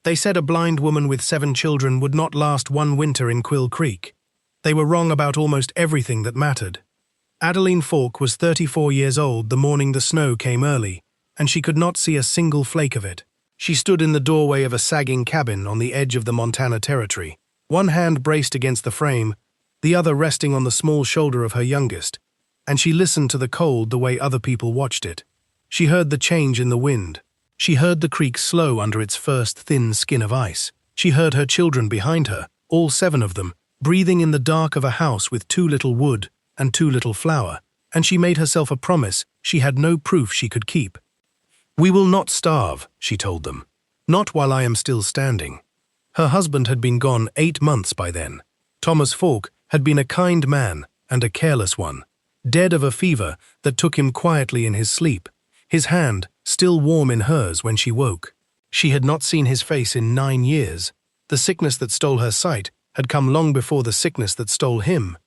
They said a blind woman with 7 children would not last one winter in Quill Creek. They were wrong about almost everything that mattered. Adeline Faulk was 34 years old the morning the snow came early, and she could not see a single flake of it. She stood in the doorway of a sagging cabin on the edge of the Montana Territory, one hand braced against the frame, the other resting on the small shoulder of her youngest, and she listened to the cold the way other people watched it. She heard the change in the wind. She heard the creek slow under its first thin skin of ice. She heard her children behind her, all 7 of them, breathing in the dark of a house with too little wood and too little flour, and she made herself a promise she had no proof she could keep. "We will not starve," she told them. "Not while I am still standing." Her husband had been gone 8 months by then. Thomas Faulk had been a kind man and a careless one, dead of a fever that took him quietly in his sleep, his hand still warm in hers when she woke. She had not seen his face in 9 years. The sickness that stole her sight had come long before the sickness that stole him,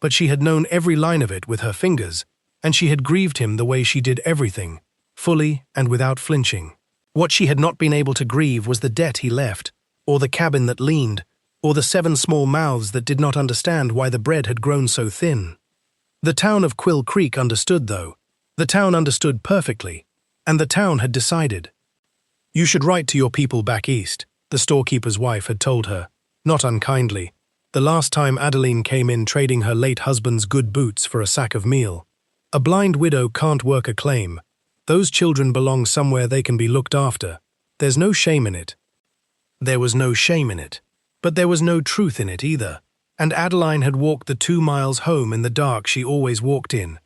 but she had known every line of it with her fingers, and she had grieved him the way she did everything, fully and without flinching. What she had not been able to grieve was the debt he left, or the cabin that leaned, or the 7 small mouths that did not understand why the bread had grown so thin. The town of Quill Creek understood, though. The town understood perfectly, and the town had decided. "You should write to your people back east," the storekeeper's wife had told her, not unkindly, the last time Adeline came in trading her late husband's good boots for a sack of meal. "A blind widow can't work a claim. Those children belong somewhere they can be looked after. There's no shame in it." There was no shame in it, but there was no truth in it either, and Adeline had walked the 2 miles home in the dark she always walked in,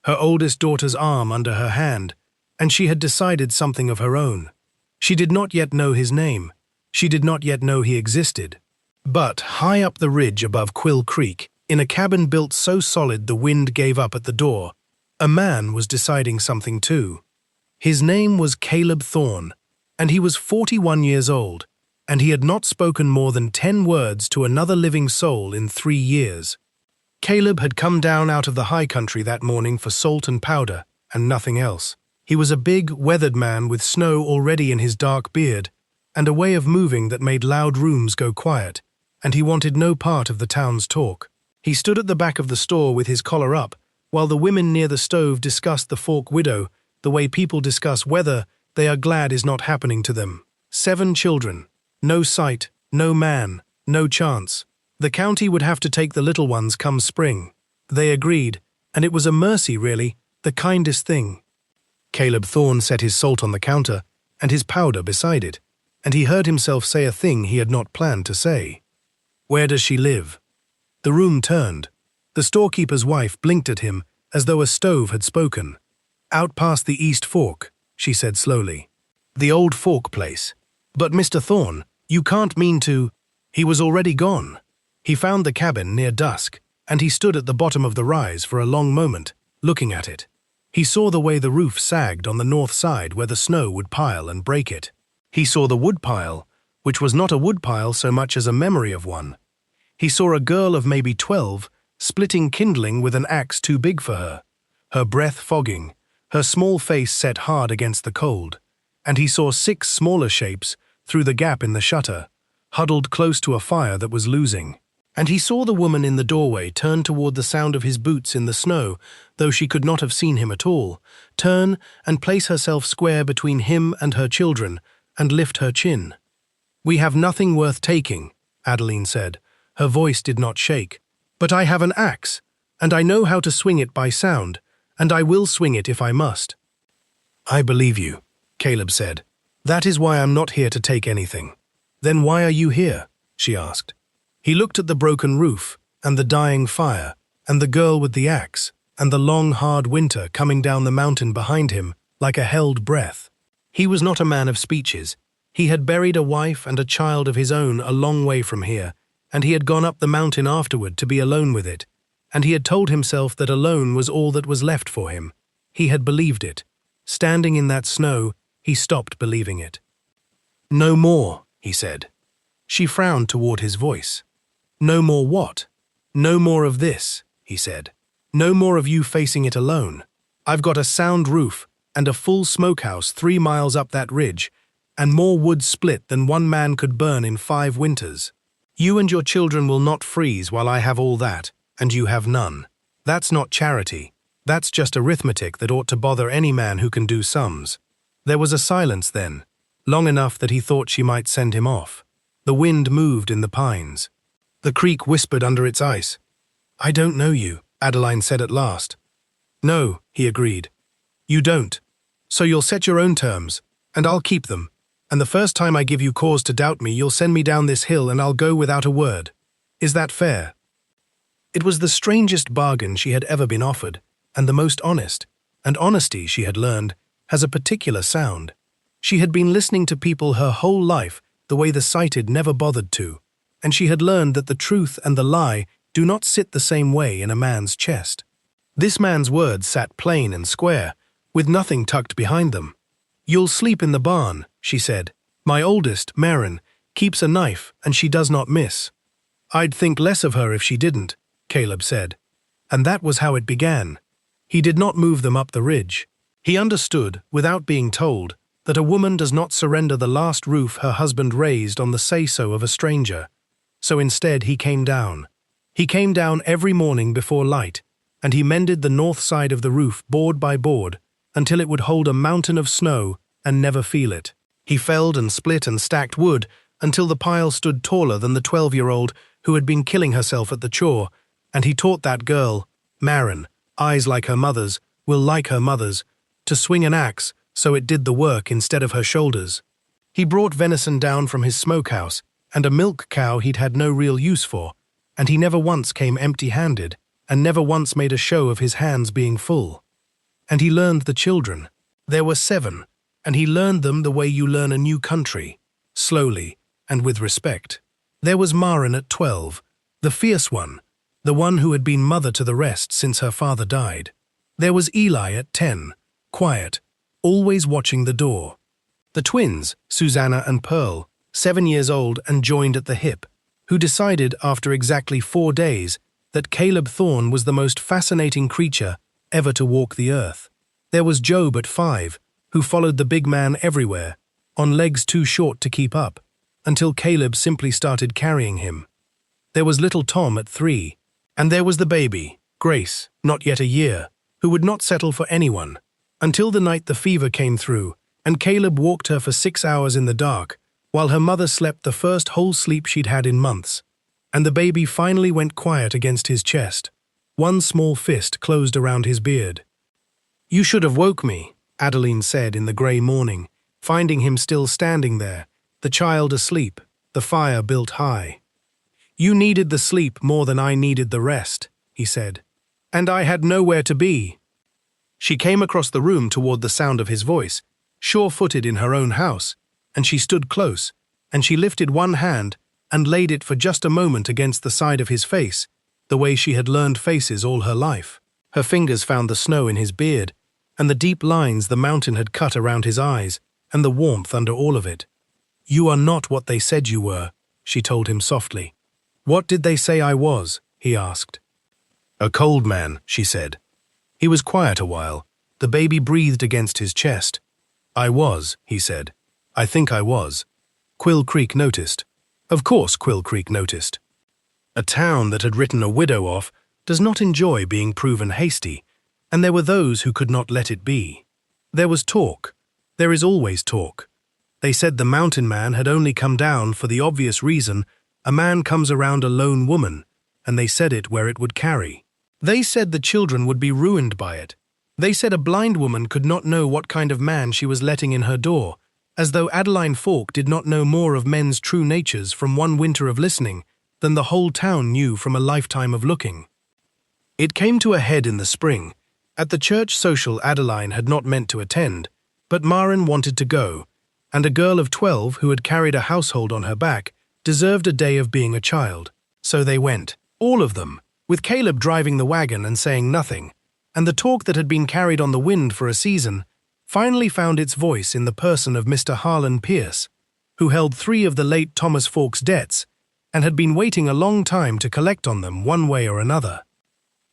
her oldest daughter's arm under her hand, and she had decided something of her own. She did not yet know his name. She did not yet know he existed. But high up the ridge above Quill Creek, in a cabin built so solid the wind gave up at the door, a man was deciding something too. His name was Caleb Thorne, and he was 41 years old, and he had not spoken more than 10 words to another living soul in 3 years. Caleb had come down out of the high country that morning for salt and powder, and nothing else. He was a big, weathered man with snow already in his dark beard, and a way of moving that made loud rooms go quiet, and he wanted no part of the town's talk. He stood at the back of the store with his collar up, while the women near the stove discussed the Faulk widow the way people discuss weather they are glad is not happening to them. 7 children, no sight, no man, no chance. The county would have to take the little ones come spring. They agreed, and it was a mercy, really, the kindest thing. Caleb Thorne set his salt on the counter and his powder beside it, and he heard himself say a thing he had not planned to say. "Where does she live?" The room turned. The storekeeper's wife blinked at him as though a stove had spoken. "Out past the East Fork," she said slowly. "The old Fork place." "But Mr. Thorne, you can't mean to—" He was already gone. He found the cabin near dusk, and he stood at the bottom of the rise for a long moment, looking at it. He saw the way the roof sagged on the north side where the snow would pile and break it. He saw the woodpile, which was not a woodpile so much as a memory of one. He saw a girl of maybe 12, splitting kindling with an axe too big for her, her breath fogging, her small face set hard against the cold, and he saw 6 smaller shapes through the gap in the shutter, huddled close to a fire that was losing. And he saw the woman in the doorway turn toward the sound of his boots in the snow, though she could not have seen him at all, turn and place herself square between him and her children, and lift her chin. "We have nothing worth taking," Adeline said. Her voice did not shake. "But I have an axe, and I know how to swing it by sound, and I will swing it if I must." "I believe you," Caleb said. "That is why I'm not here to take anything." "Then why are you here?" she asked. He looked at the broken roof, and the dying fire, and the girl with the axe, and the long, hard winter coming down the mountain behind him like a held breath. He was not a man of speeches. He had buried a wife and a child of his own a long way from here, and he had gone up the mountain afterward to be alone with it, and he had told himself that alone was all that was left for him. He had believed it. Standing in that snow, he stopped believing it. "No more," he said. She frowned toward his voice. "No more what?" "No more of this," he said. "No more of you facing it alone. I've got a sound roof and a full smokehouse 3 miles up that ridge, and more wood split than one man could burn in 5 winters. You and your children will not freeze while I have all that, and you have none. That's not charity. That's just arithmetic that ought to bother any man who can do sums." There was a silence then, long enough that he thought she might send him off. The wind moved in the pines. The creek whispered under its ice. "I don't know you," Adeline said at last. "No," he agreed. "You don't. So you'll set your own terms, and I'll keep them. And the first time I give you cause to doubt me, you'll send me down this hill and I'll go without a word. Is that fair?" It was the strangest bargain she had ever been offered, and the most honest. And honesty, she had learned, has a particular sound. She had been listening to people her whole life the way the sighted never bothered to, and she had learned that the truth and the lie do not sit the same way in a man's chest. This man's words sat plain and square, with nothing tucked behind them. "You'll sleep in the barn," she said. "My oldest, Maren, keeps a knife and she does not miss." "I'd think less of her if she didn't," Caleb said. And that was how it began. He did not move them up the ridge. He understood, without being told, that a woman does not surrender the last roof her husband raised on the say-so of a stranger. So instead he came down. He came down every morning before light, and he mended the north side of the roof board by board until it would hold a mountain of snow and never feel it. He felled and split and stacked wood until the pile stood taller than the 12-year-old who had been killing herself at the chore, and he taught that girl, Maren, eyes like her mother's, will like her mother's, to swing an axe so it did the work instead of her shoulders. He brought venison down from his smokehouse and a milk cow he'd had no real use for, and he never once came empty-handed and never once made a show of his hands being full. And he learned the children. There were 7, and he learned them the way you learn a new country, slowly and with respect. There was Maren at 12, the fierce one, the one who had been mother to the rest since her father died. There was Eli at 10, quiet, always watching the door. The twins, Susanna and Pearl, 7 years old and joined at the hip, who decided after exactly 4 days that Caleb Thorne was the most fascinating creature ever to walk the earth. There was Job at 5, who followed the big man everywhere, on legs too short to keep up, until Caleb simply started carrying him. There was little Tom at 3, and there was the baby, Grace, not yet a year, who would not settle for anyone, until the night the fever came through, and Caleb walked her for 6 hours in the dark, while her mother slept the first whole sleep she'd had in months, and the baby finally went quiet against his chest. One small fist closed around his beard. "You should have woke me," Adeline said in the grey morning, finding him still standing there, the child asleep, the fire built high. "You needed the sleep more than I needed the rest," he said. "And I had nowhere to be." She came across the room toward the sound of his voice, sure-footed in her own house, and she stood close, and she lifted one hand and laid it for just a moment against the side of his face, the way she had learned faces all her life. Her fingers found the snow in his beard, and the deep lines the mountain had cut around his eyes, and the warmth under all of it. "You are not what they said you were," she told him softly. "What did they say I was?" he asked. "A cold man," she said. He was quiet a while. The baby breathed against his chest. "I was," he said. "I think I was." Quill Creek noticed. Of course Quill Creek noticed. A town that had written a widow off does not enjoy being proven hasty, and there were those who could not let it be. There was talk. There is always talk. They said the mountain man had only come down for the obvious reason a man comes around a lone woman, and they said it where it would carry. They said the children would be ruined by it. They said a blind woman could not know what kind of man she was letting in her door, as though Adeline Faulk did not know more of men's true natures from one winter of listening than the whole town knew from a lifetime of looking. It came to a head in the spring. At the church social Adeline had not meant to attend, but Maren wanted to go, and a girl of 12 who had carried a household on her back deserved a day of being a child. So they went, all of them, with Caleb driving the wagon and saying nothing, and the talk that had been carried on the wind for a season finally found its voice in the person of Mr. Harlan Pierce, who held 3 of the late Thomas Faulk's debts and had been waiting a long time to collect on them one way or another.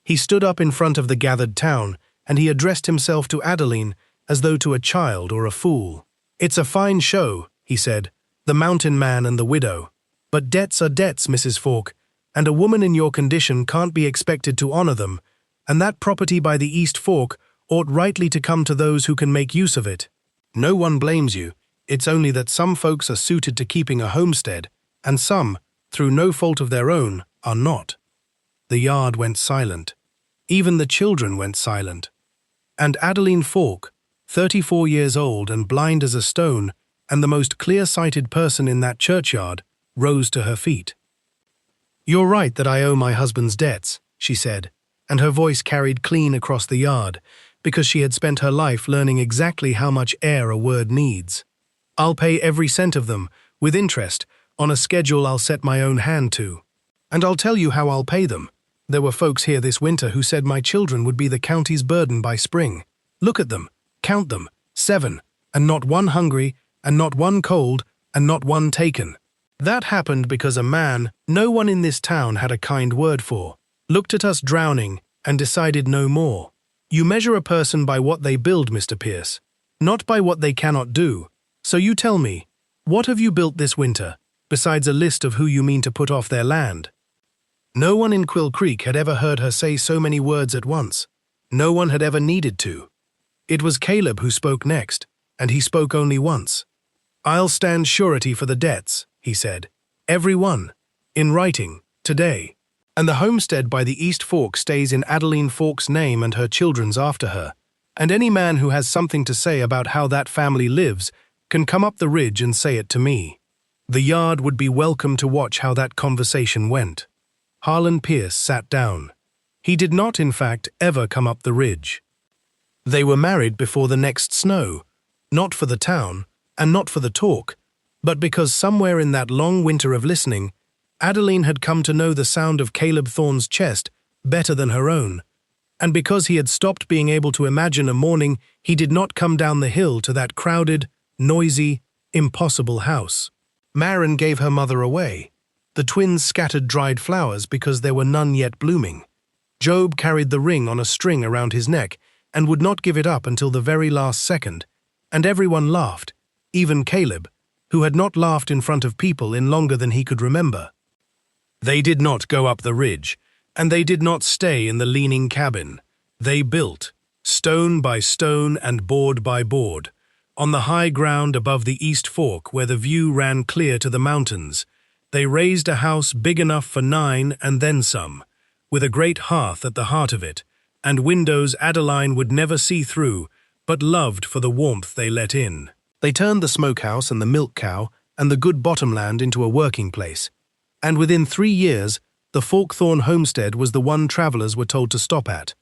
He stood up in front of the gathered town, and he addressed himself to Adeline as though to a child or a fool. "It's a fine show," he said, "the mountain man and the widow. But debts are debts, Mrs. Faulk, and a woman in your condition can't be expected to honor them, and that property by the East Fork ought rightly to come to those who can make use of it. No one blames you, it's only that some folks are suited to keeping a homestead, and some, through no fault of their own, are not." The yard went silent. Even the children went silent. And Adeline Faulk, 34 years old and blind as a stone, and the most clear-sighted person in that churchyard, rose to her feet. "You're right that I owe my husband's debts," she said, and her voice carried clean across the yard, because she had spent her life learning exactly how much air a word needs. "I'll pay every cent of them, with interest, on a schedule I'll set my own hand to. And I'll tell you how I'll pay them. There were folks here this winter who said my children would be the county's burden by spring. Look at them, count them, 7, and not one hungry, and not one cold, and not one taken. That happened because a man no one in this town had a kind word for, looked at us drowning, and decided no more. You measure a person by what they build, Mr. Pierce, not by what they cannot do. So you tell me, what have you built this winter, besides a list of who you mean to put off their land?" No one in Quill Creek had ever heard her say so many words at once. No one had ever needed to. It was Caleb who spoke next, and he spoke only once. "I'll stand surety for the debts," he said. "Every one. In writing, today. And the homestead by the East Fork stays in Adeline Faulk's name and her children's after her. And any man who has something to say about how that family lives can come up the ridge and say it to me." The yard would be welcome to watch how that conversation went. Harlan Pierce sat down. He did not, in fact, ever come up the ridge. They were married before the next snow, not for the town, and not for the talk, but because somewhere in that long winter of listening, Adeline had come to know the sound of Caleb Thorne's chest better than her own, and because he had stopped being able to imagine a morning he did not come down the hill to that crowded, noisy, impossible house. Maren gave her mother away. The twins scattered dried flowers because there were none yet blooming. Job carried the ring on a string around his neck and would not give it up until the very last second, and everyone laughed, even Caleb, who had not laughed in front of people in longer than he could remember. They did not go up the ridge, and they did not stay in the leaning cabin. They built, stone by stone and board by board, on the high ground above the East Fork where the view ran clear to the mountains. They raised a house big enough for 9 and then some, with a great hearth at the heart of it, and windows Adeline would never see through, but loved for the warmth they let in. They turned the smokehouse and the milk cow and the good bottomland into a working place, and within 3 years, the Faulkthorne homestead was the one travelers were told to stop at,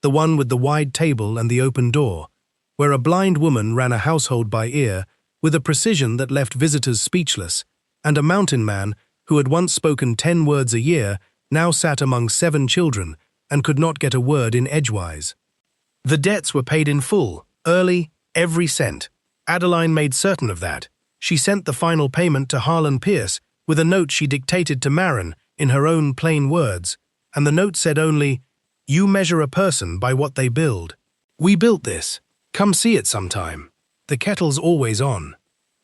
the one with the wide table and the open door, where a blind woman ran a household by ear with a precision that left visitors speechless, and a mountain man, who had once spoken 10 words a year, now sat among 7 children and could not get a word in edgewise. The debts were paid in full, early, every cent. Adeline made certain of that. She sent the final payment to Harlan Pierce with a note she dictated to Maren in her own plain words, and the note said only, "You measure a person by what they build. We built this. Come see it sometime. The kettle's always on."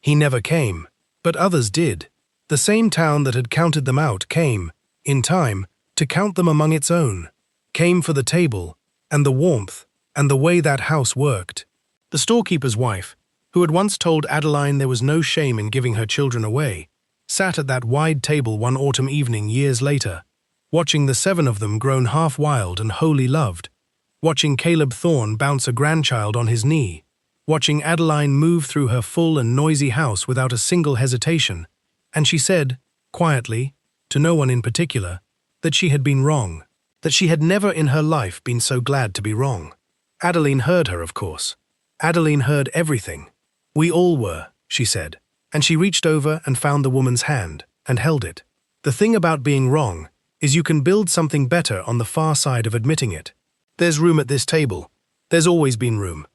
He never came, but others did. The same town that had counted them out came, in time, to count them among its own, came for the table, and the warmth, and the way that house worked. The storekeeper's wife, who had once told Adeline there was no shame in giving her children away, sat at that wide table one autumn evening years later, watching the 7 of them grown half wild and wholly loved, watching Caleb Thorne bounce a grandchild on his knee, watching Adeline move through her full and noisy house without a single hesitation, and she said, quietly, to no one in particular, that she had been wrong, that she had never in her life been so glad to be wrong. Adeline heard her, of course. Adeline heard everything. "We all were," she said, and she reached over and found the woman's hand, and held it. "The thing about being wrong is you can build something better on the far side of admitting it. There's room at this table. There's always been room.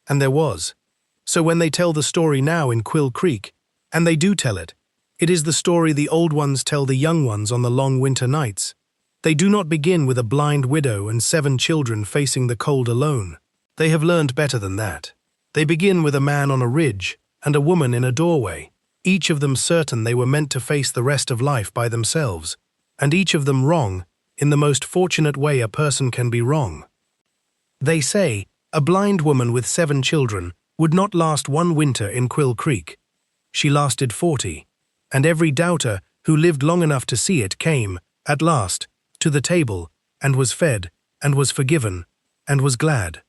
And there was. So when they tell the story now in Quill Creek, and they do tell it, it is the story the old ones tell the young ones on the long winter nights. They do not begin with a blind widow and 7 children facing the cold alone. They have learned better than that. They begin with a man on a ridge and a woman in a doorway. each of them certain they were meant to face the rest of life by themselves, and each of them wrong, in the most fortunate way a person can be wrong. They say, a blind woman with 7 children would not last 1 winter in Quill Creek. She lasted 40, and every doubter who lived long enough to see it came, at last, to the table, and was fed, and was forgiven, and was glad.